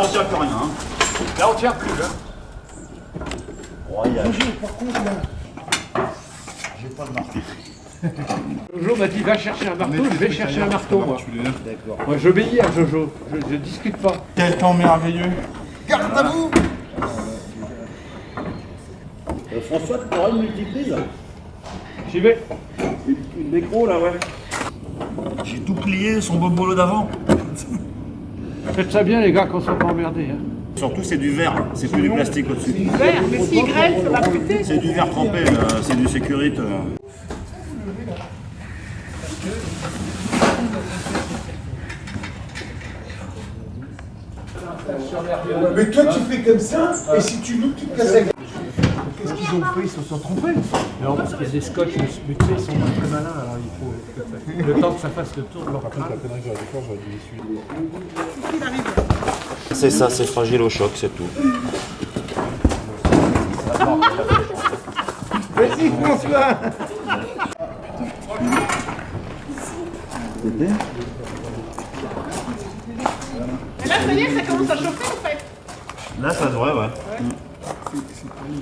on tient plus rien. Hein. Là, on tient plus. Là. Royal. Par contre, là, j'ai pas de marteau. Jojo m'a dit va chercher un marteau, je vais chercher un marteau moi. D'accord. Moi j'obéis à Jojo, je discute pas. Quel temps merveilleux. Garde à vous. François, tu auras une multiprise? J'y vais. Une décro là, ouais. J'ai tout plié, son beau boulot d'avant. Faites ça bien les gars qu'on soit pas emmerdés. Hein. Surtout c'est du verre, c'est plus du plastique au-dessus. Vert, mais s'il grêle, ça va péter. C'est du verre trempé, c'est du sécurité. Mais toi, tu fais comme ça, et si tu loupes, tu te casses la gueule. Qu'est-ce qu'ils ont fait? Ils se sont trompés. Non, parce qu'il y a des scotch, mais tu sais, ils sont pas très malins, alors il faut le temps que ça fasse le tour de leur crâne. C'est ça, c'est fragile au choc, c'est tout. Vas-y, François. Et là, ça y est, ça commence à chauffer en fait. Là, ça devrait, ouais.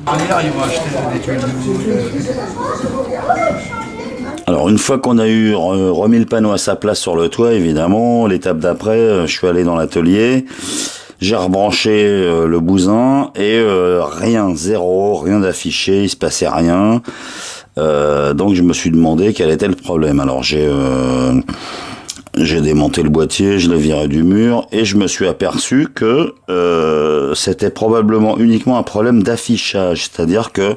Derrière, ils vont acheter des tuiles de Alors une fois qu'on a eu remis le panneau à sa place sur le toit, évidemment, l'étape d'après, je suis allé dans l'atelier, j'ai rebranché le bousin et rien, zéro, rien d'affiché, il se passait rien. Donc je me suis demandé quel était le problème. Alors j'ai démonté le boîtier, je l'ai viré du mur et je me suis aperçu que c'était probablement uniquement un problème d'affichage, c'est-à-dire que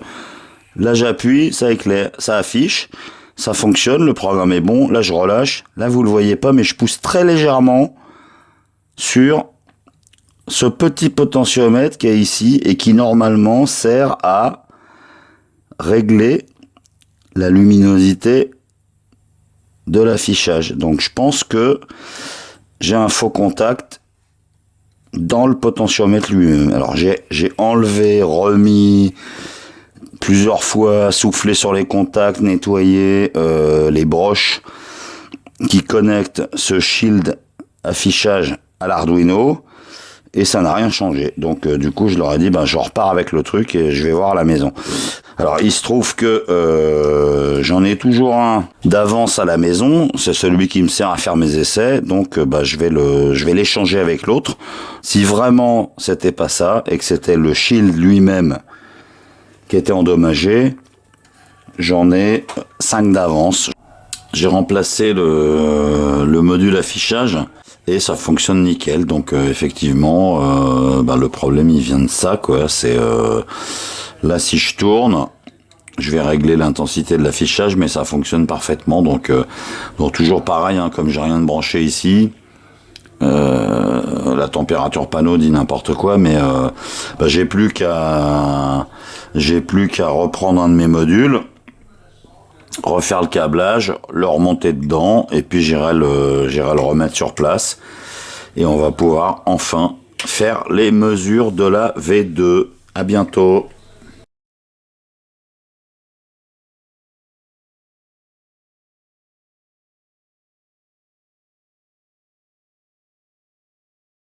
là j'appuie, ça éclaire, ça affiche. Ça fonctionne, le programme est bon. Là, je relâche. Là, vous le voyez pas, mais je pousse très légèrement sur ce petit potentiomètre qui est ici et qui, normalement, sert à régler la luminosité de l'affichage. Donc, je pense que j'ai un faux contact dans le potentiomètre lui-même. Alors, j'ai enlevé, remis plusieurs fois, souffler sur les contacts, nettoyer les broches qui connectent ce shield affichage à l'Arduino et ça n'a rien changé. Donc du coup je leur ai dit je repars avec le truc et je vais voir à la maison. Alors il se trouve que j'en ai toujours un d'avance à la maison, c'est celui qui me sert à faire mes essais, donc je vais l'échanger avec l'autre. Si vraiment c'était pas ça et que c'était le shield lui-même qui était endommagé, j'en ai 5 d'avance. J'ai remplacé le module affichage et ça fonctionne nickel. Donc effectivement, le problème il vient de ça, quoi. C'est là si je tourne, je vais régler l'intensité de l'affichage, mais ça fonctionne parfaitement. Donc toujours pareil, hein, comme j'ai rien de branché ici. La température panneau dit n'importe quoi, mais j'ai plus qu'à reprendre un de mes modules, refaire le câblage, le remonter dedans et puis j'irai le remettre sur place et on va pouvoir enfin faire les mesures de la V2. À bientôt.